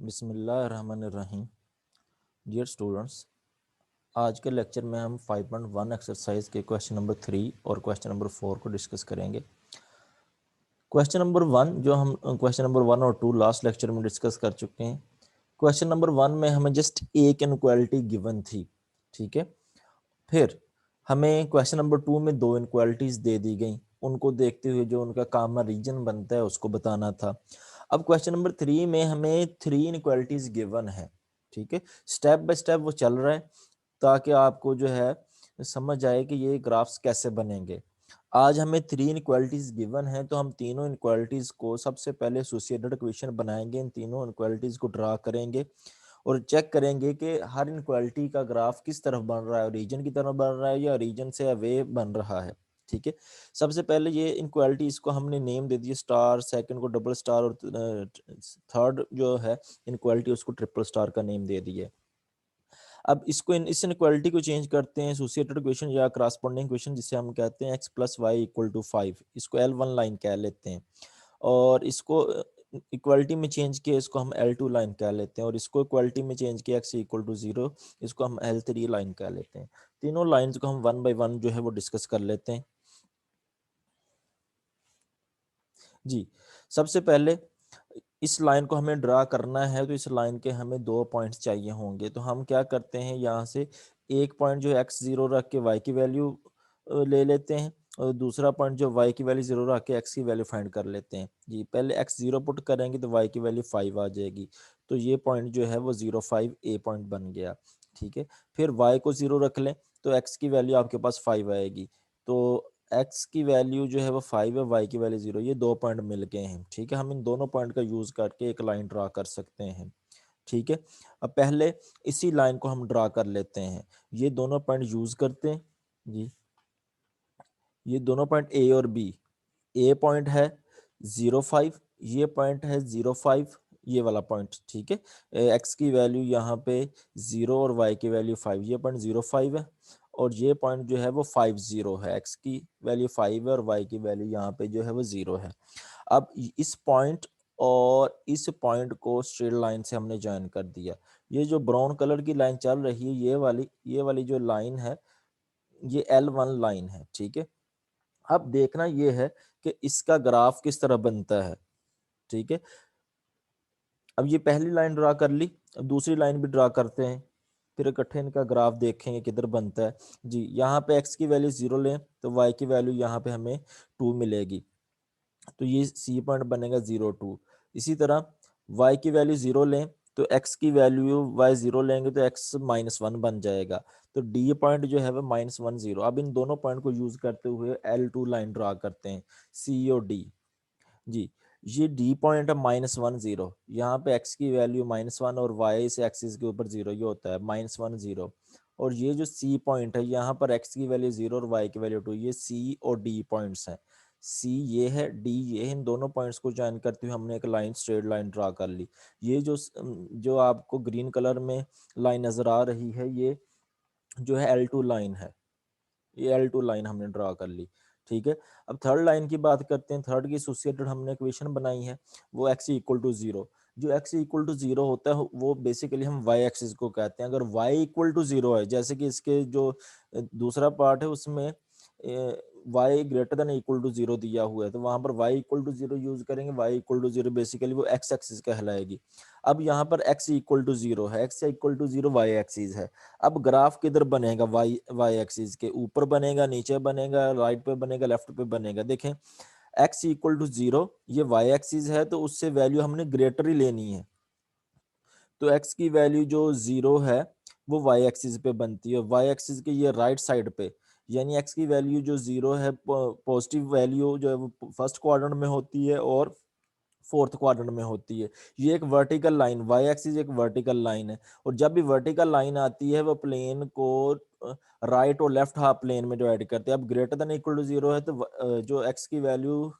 बिस्मिल्लाहिर्रहमानिर्रहीम। Dear students, आज के लेक्चर में हम 5.1 एक्सरसाइज के क्वेश्चन नंबर 3 और क्वेश्चन नंबर 4 को डिस्कस करेंगे। क्वेश्चन नंबर 1 जो हम क्वेश्चन नंबर 1 और 2 लास्ट लेक्चर में डिस्कस कर चुके हैं। क्वेश्चन नंबर 1 में हमें जस्ट एक इनक्वालिटी गिवन थी, ठीक है। फिर हमें क्वेश्चन नंबर 2 में दो इनक्वालिटीज दे दी गई, उनको देखते हुए जो उनका कॉमन रीजन बनता है उसको बताना था। अब क्वेश्चन नंबर 3 में हमें 3 इनक्वालिटीज गिवन है, ठीक है। स्टेप बाय स्टेप वो चल रहा है ताकि आपको जो है समझ आए कि ये ग्राफ्स कैसे बनेंगे। आज हमें 3 इनक्वालिटीज गिवन है, तो हम तीनों इनक्वालिटीज को सबसे पहले एसोसिएटेड इक्वेशन बनाएंगे, इन तीनों इनक्वालिटीज को ड्रा करेंगे और चेक करेंगे कि हर इनक्वालिटी का ग्राफ किस तरफ बन रहा है, ओरिजिन की तरफ बन रहा है या ओरिजिन से अवे बन रहा है, ठीक है। सबसे पहले ये इनक्वालिटी, इसको हमने नेम दे दिया स्टार, सेकंड को डबल स्टार और थर्ड जो है इनक्वालिटी उसको ट्रिपल स्टार का नेम दे दिया। अब इसको इस इनक्वालिटी को चेंज करते हैं एसोसिएटेड इक्वेशन या करस्पॉन्डिंग इक्वेशन, जिसे हम कहते हैं x plus y equal to 5, इसको L1 लाइन कह लेते हैं। और इसको इक्वालिटी में चेंज किया, इसको हम L2 लाइन कह लेते हैं। और इसको इक्वालिटी में चेंज किया x इक्वल टू 0, इसको हम L3 लाइन कह लेते हैं। तीनों लाइंस को हम 1 बाय 1 जो है वो डिस्कस कर लेते हैं। जी, सबसे पहले इस लाइन को हमें ड्रा करना है, तो इस लाइन के हमें 2 पॉइंट्स चाहिए होंगे। तो हम क्या करते हैं, यहाँ से एक पॉइंट जो x0 रख के y की वैल्यू ले लेते हैं और दूसरा पॉइंट जो y की वैल्यू 0 रख के x की वैल्यू फाइंड कर लेते हैं। जी, पहले x0 पुट करेंगे तो y की वैल्यू 5 आ जाएगी, तो ये पॉइंट जो है वो 0 5 ए पॉइंट बन गया, ठीक है। फिर y को 0 रख लें तो x की वैल्यू आपके पास 5 आएगी, तो x की वैल्यू जो है वो 5 है, y की वैल्यू 0, ये 2 पॉइंट मिल गए हैं, ठीक है। हम इन दोनों पॉइंट का यूज करके एक लाइन ड्रा कर सकते हैं, ठीक है। अब पहले इसी लाइन को हम ड्रा कर लेते हैं, ये दोनों पॉइंट यूज करते हैं। जी, ये दोनों पॉइंट ए और बी, ए पॉइंट है 0 5, ये पॉइंट है 0 5, ये वाला पॉइंट, ठीक है। एक्स की वैल्यू यहाँ पे 0 और वाई की वैल्यू 5, ये पॉइंट 0 5 है और ये पॉइंट जो है वो 5 0 है। एक्स की वैल्यू 5 है और वाई की वैल्यू यहाँ पे जो है वो 0 है। अब इस पॉइंट और इस पॉइंट को स्ट्रेट लाइन से हमने ज्वाइन कर दिया। ये जो ब्राउन कलर की लाइन चल रही है, ये वाली जो लाइन है, ये L1 लाइन है, ठीक है। अब देखना ये है कि इसका ग्राफ किस तरह बनता है, ठीक है। अब ये पहली लाइन ड्रा कर ली, अब दूसरी लाइन भी ड्रा करते हैं, फिर इकट्ठे इनका ग्राफ देखेंगे किधर बनता है। जी, यहाँ पे x की वैल्यू 0 लें तो y की वैल्यू यहाँ पे हमें 2 मिलेगी, तो ये सी पॉइंट बनेगा 0 2। इसी तरह y की वैल्यू 0 लें तो x की वैल्यू y 0 लेंगे तो x -1 बन जाएगा, तो d पॉइंट जो है वो -1 0। अब इन दोनों पॉइंट को यूज करते हुए L2 लाइन ड्रा करते हैं, c और d। जी, ये डी पॉइंट है -1 0, यहाँ पे x की वैल्यू -1 और y से एक्सिस के ऊपर 0, ये होता है -1 0। और ये जो c पॉइंट है, यहाँ पर x की वैल्यू 0 और y की वैल्यू 2, ये c और d पॉइंट्स हैं। c ये है, d ये है, इन दोनों पॉइंट्स को ज्वाइन करते हुए हमने एक लाइन, स्ट्रेट लाइन ड्रा कर ली। ये जो आपको ग्रीन कलर में लाइन नजर आ रही है, ये जो है L2 लाइन है, ये L2 लाइन हमने ड्रा कर ली, ठीक है। अब थर्ड लाइन की बात करते हैं। थर्ड की एसोसिएटेड हमने इक्वेशन बनाई है, वो x इक्वल टू 0। जो x इक्वल टू 0 होता है वो बेसिकली हम y एक्सिस को कहते हैं। अगर y इक्वल टू 0 है, जैसे कि इसके जो दूसरा पार्ट है उसमें y greater than equal to 0 दिया हुआ है, तो वहां पर y इक्वल टू 0 यूज करेंगे। y इक्वल टू 0 बेसिकली वो x एक्सिस कहलाएगी। अब यहाँ पर x इक्वल टू 0 है, x equal to 0 y axis है। अब ग्राफ किधर बनेगा, y एक्सिस के ऊपर बनेगा, नीचे बनेगा, राइट पे बनेगा, लेफ्ट पे बनेगा। देखें, x इक्वल टू 0 ये y एक्सिस है, तो उससे वैल्यू हमने ग्रेटर ही लेनी है, तो x की वैल्यू जो 0 है वो y एक्सिस पे बनती है, y एक्सिस के ये राइट साइड पे, यानी x की वैल्यू जो 0 है, पॉजिटिव वैल्यू जो है वो फर्स्ट क्वाड्रेंट में होती है और फोर्थ क्वाड्रेंट में होती है। ये एक वर्टिकल लाइन, वाई एक्सिस एक वर्टिकल लाइन है, और जब भी वर्टिकल लाइन आती है वो प्लेन को राइट और लेफ्ट हाफ प्लेन में डिवाइड करते हैं। अब ग्रेटर देन इक्वल टू 0 है तो जो एक्स की वैल्यू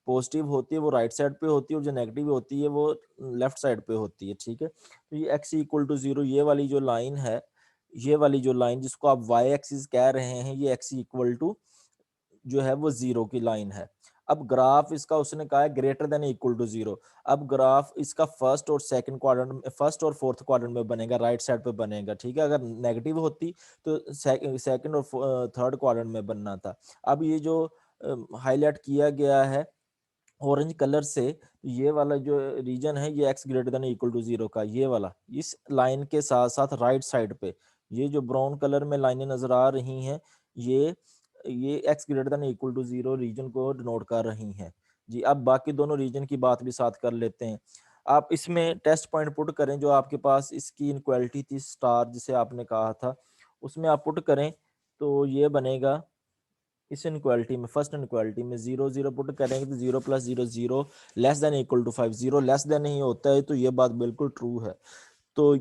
पॉजिटिव होती है वो राइट साइड पे होती है, और जो नेगेटिव होती है वो लेफ्ट साइड पे होती है, ठीक है। तो ये एक्स इक्वल टू 0, ये वाली जो लाइन है, ये वाली जो लाइन जिसको आप वाई एक्सिस कह रहे हैं, ये एक्स इक्वल टू जो है वो 0 की लाइन है। अब ग्राफ इसका उसने कहा है greater than equal to zero. अब ग्राफ इसका फर्स्ट और सेकंड क्वाड्रेंट में, फर्स्ट और फोर्थ क्वाड्रेंट में बनेगा, राइट साइड पे बनेगा, ठीक है। अगर नेगेटिव होती तो सेकंड और थर्ड क्वाड्रेंट में बनना था। अब ये जो हाईलाइट किया गया है ऑरेंज कलर से, ये वाला जो रीजन है ये x greater than equal to zero का, ये वाला, इस लाइन के साथ साथ राइट साइड पे ये जो ब्राउन कलर में लाइनें नजर आ रही हैं, ये x greater than equal to zero region को डिनोट कर रही हैं जी। अब बाकी दोनों रीजन की बात भी साथ कर लेते हैं। आप इसमें टेस्ट पॉइंट पुट करें, जो आपके पास इसकी इनक्वालिटी थी स्टार जिसे आपने कहा था, उसमें आप पुट करें तो ये बनेगा इस इनक्वालिटी में, फर्स्ट इनक्वालिटी में 0 0 पुट करेंगे तो 0 + 0 0 less than equal to 5, 0 less than नहीं होता है तो ये बात बिल्कुल ट्रू है। तो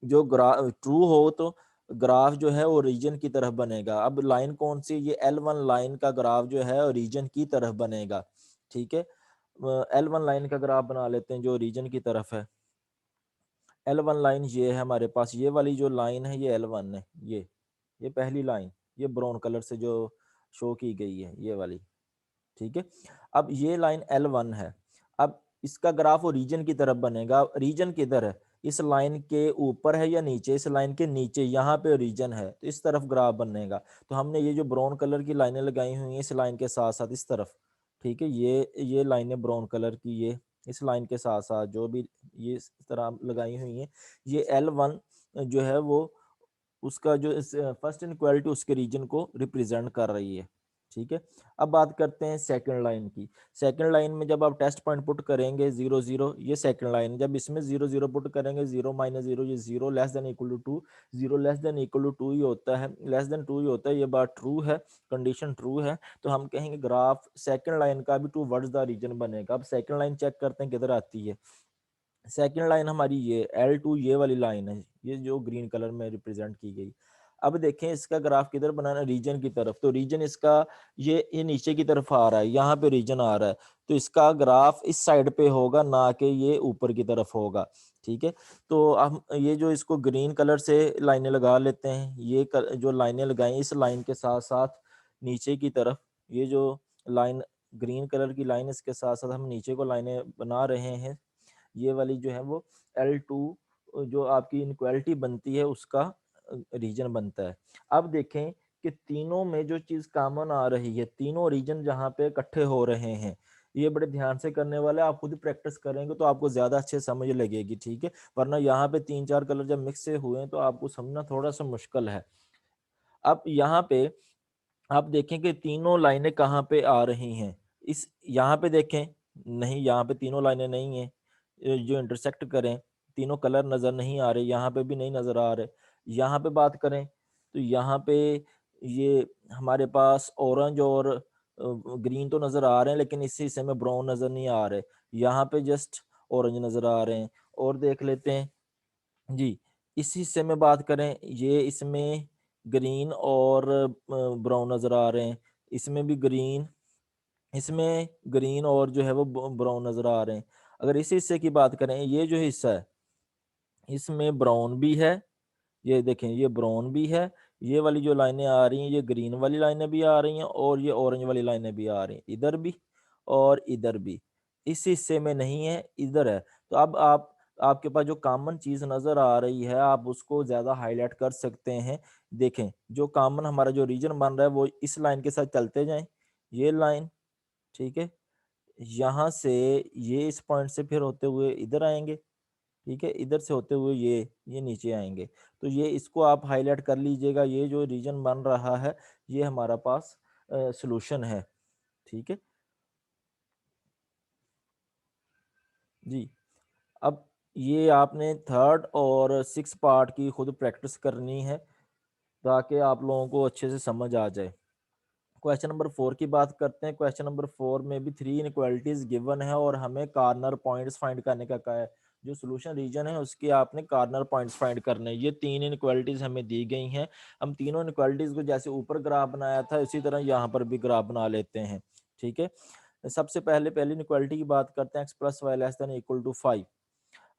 जो ग्राफ ट्रू हो तो ग्राफ जो है वो रीजन की तरफ बनेगा। अब लाइन कौन सी, ये L1 लाइन का ग्राफ जो है रीजन की तरफ बनेगा, ठीक है। L1 लाइन का ग्राफ बना लेते हैं जो रीजन की तरफ है। L1 लाइन ये है हमारे पास, ये वाली जो लाइन है ये L1 है, ये पहली लाइन, ये ब्राउन कलर से जो शो की गई है ये वाली, ठीक है। अब ये लाइन L1 है। अब इसका ग्राफ रीजन की तरफ बनेगा। रीजन किधर है, इस लाइन के ऊपर है या नीचे, इस लाइन के नीचे, यहाँ पे रीजन है तो इस तरफ ग्राफ बनेगा। तो हमने ये जो ब्राउन कलर की लाइनें लगाई हुई हैं इस लाइन के साथ साथ इस तरफ, ठीक है, ये लाइनें ब्राउन कलर की, ये इस लाइन के साथ साथ जो भी ये इस तरह लगाई हुई हैं, ये L1 जो है वो उसका जो फर्स्ट इनक्वालिटी उसके रीजन को रिप्रेजेंट कर रही है, ठीक है। अब बात करते हैं सेकंड लाइन की। सेकंड लाइन में जब आप टेस्ट पॉइंट पुट करेंगे 0 0, ये सेकंड लाइन, जब इसमें 0 0 पुट करेंगे 0 - 0, ये 0 less than equal to 2, 0 less than equal to 2 ही होता है, लेस देन 2 ही होता है, ये बात ट्रू है, कंडीशन ट्रू है। तो हम कहेंगे ग्राफ सेकंड लाइन का भी टूवर्ड्स द रीजन बनेगा। अब सेकंड लाइन चेक करते हैं किधर आती है। सेकंड लाइन हमारी ये L2, ये वाली लाइन है, ये जो ग्रीन कलर में रिप्रेजेंट की गई। अब देखें इसका ग्राफ किधर बनाना, रीजन की तरफ। तो रीजन इसका ये नीचे की तरफ आ रहा है, यहाँ पे रीजन आ रहा है, तो इसका ग्राफ इस साइड पे होगा, ना कि ये ऊपर की तरफ होगा, ठीक है। तो हम ये जो इसको ग्रीन कलर से लाइनें लगा लेते हैं, जो लाइनें लगाई इस लाइन के साथ साथ नीचे की तरफ, ये जो लाइन ग्रीन कलर की लाइन, इसके साथ साथ हम नीचे को लाइनें बना रहे हैं। ये वाली जो है वो L2 जो आपकी इनक्वालिटी बनती है उसका रीजन बनता है। अब देखें कि तीनों में जो चीज कॉमन आ रही है, तीनों रीजन जहाँ पे इकट्ठे हो रहे हैं, ये बड़े ध्यान से करने वाले, आप खुद प्रैक्टिस करेंगे तो आपको ज्यादा अच्छे समझ लगेगी, ठीक है। वरना यहाँ पे 3 4 कलर जब मिक्स से हुए तो आपको समझना थोड़ा सा मुश्किल है। अब यहाँ पे आप देखें कि तीनों लाइनें कहाँ पे आ रही हैं, इस यहाँ पे देखें, नहीं यहाँ पे तीनों लाइनें नहीं है, जो इंटरसेक्ट करें, तीनों कलर नज़र नहीं आ रहे, यहाँ पे भी नहीं नज़र आ रहे। यहाँ पे बात करें तो यहाँ पे ये हमारे पास ऑरेंज और ग्रीन तो नज़र आ रहे हैं, लेकिन इस हिस्से में ब्राउन नज़र नहीं आ रहे, यहाँ पे जस्ट ऑरेंज नज़र आ रहे हैं। और देख लेते हैं जी, इस हिस्से में बात करें, ये इसमें ग्रीन और ब्राउन नज़र आ रहे हैं, इसमें भी ग्रीन, इसमें ग्रीन और जो है वो ब्राउन नज़र आ रहे हैं। अगर इस हिस्से की बात करें, ये जो हिस्सा है इसमें ब्राउन भी है, ये देखें ये ब्राउन भी है, ये वाली जो लाइनें आ रही हैं ये ग्रीन वाली लाइनें भी आ रही हैं, और ये ऑरेंज वाली लाइनें भी आ रही हैं, इधर भी और इधर भी। इस हिस्से में नहीं है, इधर है। तो अब आपके पास जो कॉमन चीज नजर आ रही है आप उसको ज्यादा हाईलाइट कर सकते हैं। देखें जो कॉमन हमारा जो रीजन बन रहा है वो इस लाइन के साथ चलते जाएं, ये लाइन, ठीक है, यहाँ से ये इस पॉइंट से फिर होते हुए इधर आएंगे, ठीक है, इधर से होते हुए ये नीचे आएंगे। तो ये इसको आप हाईलाइट कर लीजिएगा, ये जो रीजन बन रहा है ये हमारा पास सॉल्यूशन है, ठीक है जी। अब ये आपने थर्ड और सिक्स पार्ट की खुद प्रैक्टिस करनी है ताकि आप लोगों को अच्छे से समझ आ जाए। क्वेश्चन नंबर 4 की बात करते हैं। क्वेश्चन नंबर 4 में भी 3 इनक्वालिटीज गिवन है और हमें कार्नर पॉइंट्स फाइंड करने का कहा है। जो सोल्यूशन रीजन है उसके आपने कार्नर पॉइंट्स फाइंड करने हैं। ये 3 इनक्वालिटीज हमें दी गई हैं। हम तीनों इनक्वालिटीज को जैसे ऊपर ग्राफ बनाया था इसी तरह यहाँ पर भी ग्राफ बना लेते हैं, ठीक है। सबसे पहली इनक्वालिटी की बात करते हैं, x + y < <5।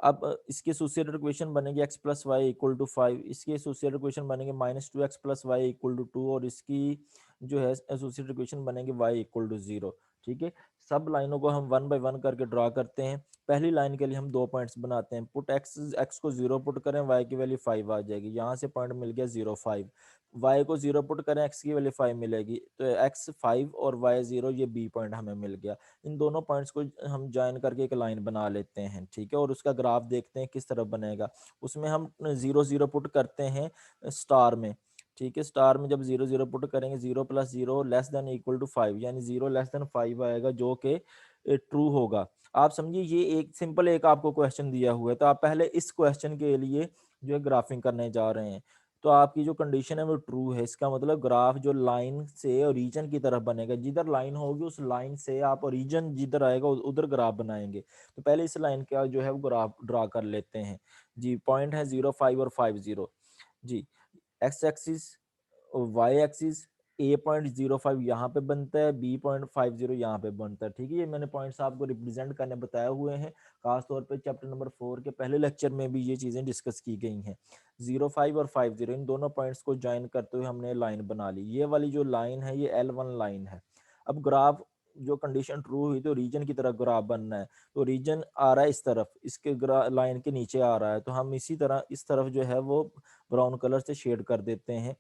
अब इसके एसोसिएटेड इक्वेशन बनेगी x + y = 5, इसके एसोसिएटेड इक्वेशन बनेंगे -2x + y = 2, और इसकी जो है एसोसिएटेड इक्वेशन बनेंगे y = 0। ठीक है। सब लाइनों को हम 1 बाय 1 करके ड्रा करते हैं। पहली लाइन के लिए हम 2 पॉइंट्स बनाते हैं। पुट एक्स को 0 पुट करें, वाई की वैल्यू 5 आ जाएगी। यहाँ से पॉइंट मिल गया 0 5। वाई को 0 पुट करें, एक्स की वैल्यू 5 मिलेगी, तो एक्स 5 और वाई 0, ये बी पॉइंट हमें मिल गया। इन दोनों पॉइंट्स को हम ज्वाइन करके एक लाइन बना लेते हैं, ठीक है। और उसका ग्राफ देखते हैं किस तरह बनेगा। उसमें हम 0 0 पुट करते हैं स्टार में, ठीक है। स्टार में जब 0 0 पुट करेंगे, 0 + 0 लेस देन इक्वल टू 5, यानी 0 लेस देन 5 आएगा, जो कि ट्रू होगा। आप समझिए ये एक सिंपल एक आपको क्वेश्चन दिया हुआ है, तो आप पहले इस क्वेश्चन के लिए जो है ग्राफिंग करने जा रहे हैं। तो आपकी जो कंडीशन है वो ट्रू है। इसका मतलब ग्राफ जो लाइन से ओरिजिन की तरफ बनेगा, जिधर लाइन होगी उस लाइन से आप ओरिजिन जिधर आएगा उधर ग्राफ बनाएंगे। तो पहले इस लाइन का जो है वो ग्राफ ड्रा कर लेते हैं जी। पॉइंट है 0 5 और 5 0 जी। एक्स एक्सिस और वाई एक्सिस, A.05 यहाँ पे बनता है, B.50 यहाँ पे बनता है, ठीक है। ये मैंने पॉइंट्स आपको रिप्रेजेंट करने बताए हुए हैं। खास तौर पे चैप्टर नंबर 4 के पहले लेक्चर में भी ये चीज़ें डिस्कस की गई हैं। 0 5 और 5 0 इन दोनों पॉइंट्स को ज्वाइन करते हुए हमने लाइन बना ली। ये वाली जो लाइन है ये L1 लाइन है। अब ग्राफ जो कंडीशन ट्रू हुई तो रीजन की तरफ ग्राफ बनना है। तो रीजन आ रहा है इस तरफ, इसके लाइन के नीचे आ रहा है, तो हम इसी तरह इस तरफ जो है वो ब्राउन कलर से शेड कर देते हैं।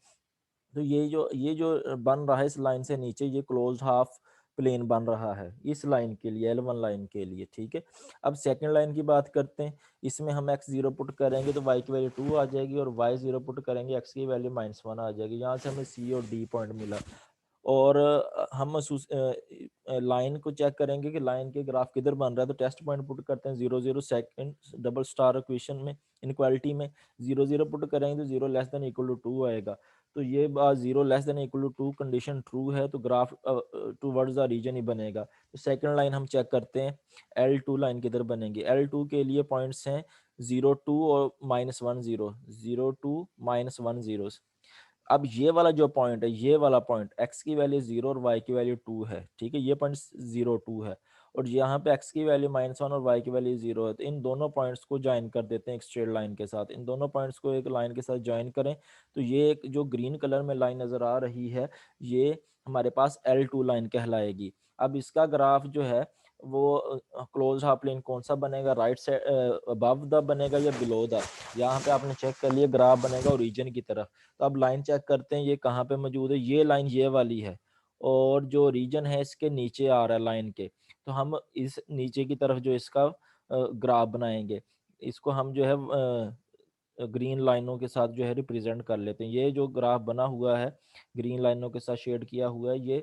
तो ये जो बन रहा है इस लाइन से नीचे, ये क्लोज हाफ प्लेन बन रहा है इस लाइन के लिए, L1 लाइन के लिए, ठीक है। अब सेकंड लाइन की बात करते हैं। इसमें हम x0 पुट करेंगे तो y की वैल्यू 2 आ जाएगी, और y0 पुट करेंगे x की वैल्यू -1 आ जाएगी। यहाँ से हमें C और D पॉइंट मिला। और हम लाइन को चेक करेंगे कि लाइन के ग्राफ किधर बन रहा है, तो टेस्ट पॉइंट पुट करते हैं 0 0 सेकंड डबल स्टार इक्वेशन में, इनक्वालिटी में 0 0 पुट करेंगे तो 0 लेस देन इक्वल टू 2 आएगा। तो ये बात 0 less than equal to 2 condition true है, तो ग्राफ टूवर्ड्स द रीजन ही बनेगा। तो सेकंड लाइन हम चेक करते हैं, L2 लाइन किधर बनेगी। L2 के लिए पॉइंट्स हैं 0 2 और -1 0, 0 2 -1 0। अब ये वाला जो पॉइंट है, ये वाला पॉइंट x की वैल्यू 0 और y की वैल्यू 2 है, ठीक है। ये पॉइंट 0 2 है, और यहाँ पे x की वैल्यू -1 और y की वैल्यू 0 है। तो इन दोनों पॉइंट्स को ज्वाइन कर देते हैं एक स्ट्रेट लाइन के साथ। इन दोनों पॉइंट्स को एक लाइन के साथ ज्वाइन करें तो ये एक जो ग्रीन कलर में लाइन नजर आ रही है, ये हमारे पास L2 लाइन कहलाएगी। अब इसका ग्राफ जो है वो क्लोज हाफ प्लेन कौन सा बनेगा, राइट साइड अबव द बनेगा या बिलो द। यहाँ पे आपने चेक कर लिया, ग्राफ बनेगा ओरिजिन की तरफ। तो अब लाइन चेक करते हैं ये कहाँ पे मौजूद है। ये लाइन ये वाली है, और जो रीजन है इसके नीचे आ रहा है लाइन के। तो हम इस नीचे की तरफ जो इसका ग्राफ बनाएंगे, इसको हम जो है ग्रीन लाइनों के साथ जो है रिप्रेजेंट कर लेते हैं। ये जो ग्राफ बना हुआ है ग्रीन लाइनों के साथ शेड किया हुआ है,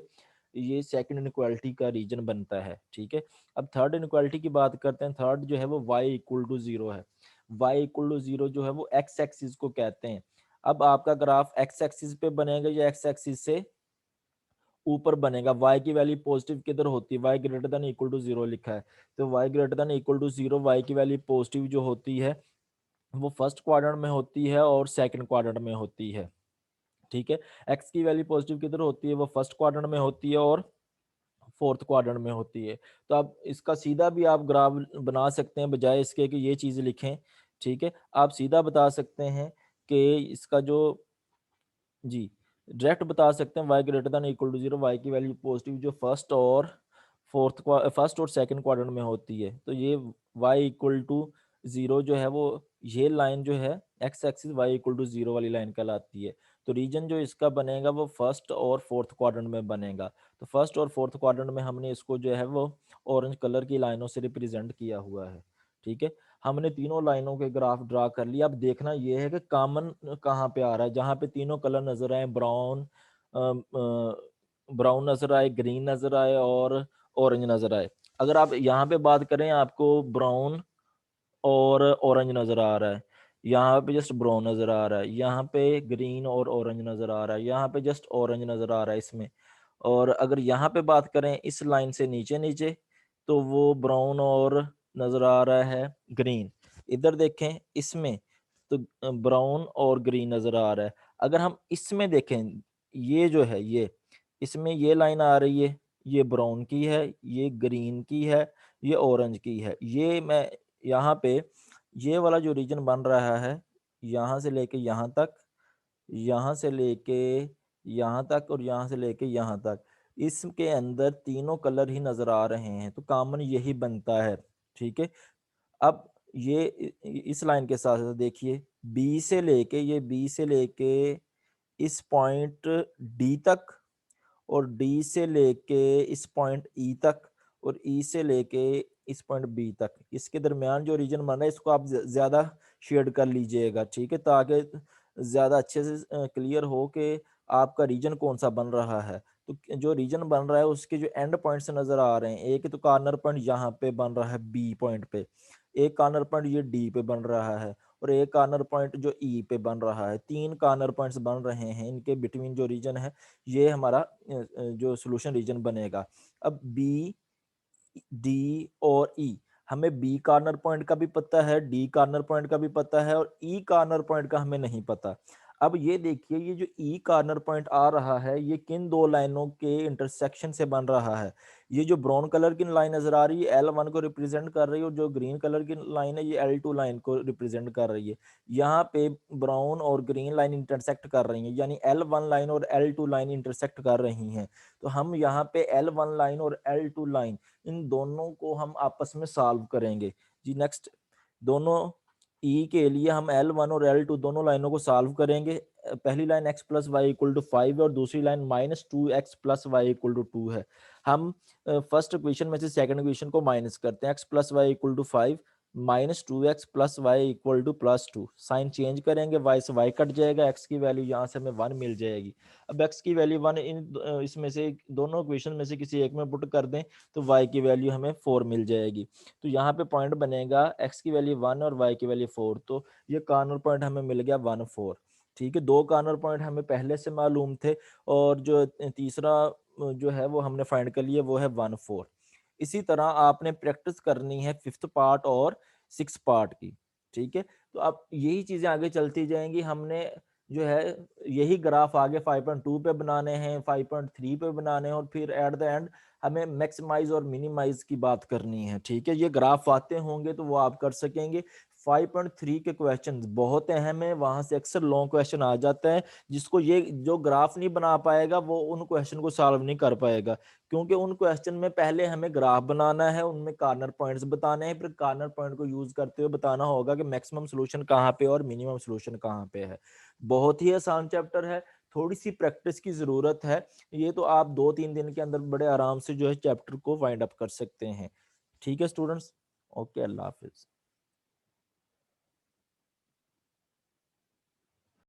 ये सेकंड इनक्वालिटी का रीजन बनता है, ठीक है। अब थर्ड इनक्वालिटी की बात करते हैं। थर्ड जो है वो y=0 है। y=0 जो है वो x एक्सिस को कहते हैं। अब आपका ग्राफ x एक्सिस पे बनेगा या x एक्सिस से ऊपर बनेगा। y की वैल्यू पॉजिटिव किधर होती है, y= 0 लिखा है, तो y=0, y की वैल्यू पॉजिटिव जो होती है वो फर्स्ट क्वाड्रेंट में होती है और सेकंड क्वाड्रेंट में होती है, ठीक है। x की वैल्यू पॉजिटिव किधर होती है, वो फर्स्ट क्वाड्रेंट में होती है और फोर्थ क्वाड्रेंट में होती है। तो अब इसका सीधा भी आप ग्राफ बना सकते हैं, बजाय इसके कि ये चीज़ लिखें, ठीक है। आप सीधा बता सकते हैं कि इसका जो जी डायरेक्ट बता सकते हैं y= 0, y की वैल्यू पॉजिटिव जो फर्स्ट और सेकंड क्वाड्रेंट में होती है। तो ये y=0 जो है वो ये लाइन जो है x एक्सिस y=0 वाली लाइन कहलाती है। तो रीजन जो इसका बनेगा वो फर्स्ट और फोर्थ क्वाड्रेंट में बनेगा। तो फर्स्ट और फोर्थ क्वाड्रेंट में हमने इसको जो है वो ऑरेंज कलर की लाइनों से रिप्रेजेंट किया हुआ है, ठीक है। हमने तीनों लाइनों के ग्राफ ड्रा कर लिया। अब देखना यह है कि कॉमन कहाँ पे आ रहा है, जहाँ पे तीनों कलर नजर आए, ब्राउन नजर आए, ग्रीन नजर आए और ऑरेंज नजर आए। अगर आप यहाँ पे बात करें, आपको ब्राउन और ऑरेंज नजर आ रहा है, यहाँ पे जस्ट ब्राउन नजर आ रहा है, यहाँ पे ग्रीन और ऑरेंज नजर आ रहा है, यहाँ पे जस्ट ऑरेंज नजर आ रहा है इसमें। और अगर यहाँ पे बात करें इस लाइन से नीचे नीचे, तो वो ब्राउन और नजर आ रहा है ग्रीन। इधर देखें इसमें, तो ब्राउन और ग्रीन नजर आ रहा है। अगर हम इसमें देखें, ये जो है ये इसमें ये लाइन आ रही है, ये ब्राउन की है, ये ग्रीन की है, ये ऑरेंज की है। ये मैं यहाँ पे ये वाला जो रीजन बन रहा है, यहाँ से लेके यहाँ तक, यहाँ से लेके यहाँ तक और यहाँ से लेके यहाँ तक, इसके अंदर तीनों कलर ही नजर आ रहे हैं, तो कॉमन यही बनता है। ठीक है, अब ये इस लाइन के साथ साथ देखिए, बी से लेके इस पॉइंट डी तक, और डी से लेके इस पॉइंट ई तक, और ई से लेके इस पॉइंट बी तक, इसके दरमियान जो रीजन बन रहा है इसको आप ज्यादा शेड कर लीजिएगा। ठीक है, ताकि ज्यादा अच्छे से क्लियर हो कि आपका रीजन कौन सा बन रहा है। तो जो रीजन बन रहा है उसके जो एंड पॉइंट्स नजर आ रहे हैं, एक तो कॉर्नर पॉइंट यहाँ पे बन रहा है बी पॉइंट पे, एक कॉर्नर पॉइंट ये डी पे बन रहा है, और एक कॉर्नर पॉइंट जो ई पे बन रहा है। तीन कॉर्नर पॉइंट्स बन रहे हैं, इनके बिटवीन जो रीजन है ये हमारा जो सोल्यूशन रीजन बनेगा। अब बी, डी और ई, हमें बी कॉर्नर पॉइंट का भी पता है, डी कॉर्नर पॉइंट का भी पता है, और ई कॉर्नर पॉइंट का हमें नहीं पता। अब ये देखिए, ये जो ई कॉर्नर पॉइंट आ रहा है ये किन दो लाइनों के इंटरसेक्शन से बन रहा है। ये जो ब्राउन कलर की लाइन नजर आ रही है L1 को रिप्रेजेंट कर रही है, और जो ग्रीन कलर की लाइन है ये L2 लाइन को रिप्रेजेंट कर रही है। यहाँ पे ब्राउन और ग्रीन लाइन इंटरसेक्ट कर रही है, यानी L1 लाइन और L2 लाइन इंटरसेक्ट कर रही हैं। तो हम यहाँ पे L1 लाइन और L2 लाइन, इन दोनों को हम आपस में सॉल्व करेंगे। जी नेक्स्ट, दोनों ई के लिए हम L1 और L2 दोनों लाइनों को सॉल्व करेंगे। पहली line x plus y equal to 5 है, और दूसरी line -2x plus y equal to 2 है। हम फर्स्ट इक्वेशन में से सेकंड इक्वेशन को माइनस करते हैं, x plus y equal to 5 -2x plus y equal to +2, sign change करेंगे, y से y कट जाएगा, x की वैल्यू यहाँ से हमें 1 मिल जाएगी। अब x की वैल्यू 1 इसमें से दोनों इक्वेशन में से किसी एक में पुट कर दें तो y की वैल्यू हमें 4 मिल जाएगी। तो यहाँ पे पॉइंट बनेगा x की वैल्यू 1 और y की वैल्यू 4, तो ये कॉर्नर पॉइंट हमें मिल गया 1 4। ठीक है, दो कॉर्नर पॉइंट हमें पहले से मालूम थे, और जो तीसरा जो है वो हमने फाइंड कर लिया, वो है 1 4। इसी तरह आपने प्रैक्टिस करनी है फिफ्थ पार्ट और सिक्स पार्ट की। ठीक है, तो अब यही चीजें आगे चलती जाएंगी। हमने जो है यही ग्राफ आगे 5.2 पे बनाने हैं, 5.3 पे बनाने हैं, और फिर एट द एंड हमें मैक्सिमाइज और मिनिमाइज की बात करनी है। ठीक है, ये ग्राफ आते होंगे तो वो आप कर सकेंगे। 5.3 के क्वेश्चन बहुत अहम है, वहां से अक्सर लॉन्ग क्वेश्चन आ जाता है, जिसको ये जो ग्राफ नहीं बना पाएगा वो उन क्वेश्चन को सॉल्व नहीं कर पाएगा, क्योंकि उन क्वेश्चन में पहले हमें ग्राफ बनाना है, उनमें कॉर्नर पॉइंट्स बताने हैं, फिर कॉर्नर पॉइंट को यूज करते हुए बताना होगा कि मैक्सिमम सोल्यूशन कहाँ पे और मिनिमम सोल्यूशन कहाँ पे है। बहुत ही आसान चैप्टर है, थोड़ी सी प्रैक्टिस की जरूरत है। ये तो आप 2-3 दिन के अंदर बड़े आराम से जो है चैप्टर को वाइंड अप कर सकते हैं। ठीक है स्टूडेंट्स, ओके, अल्लाह हाफिज।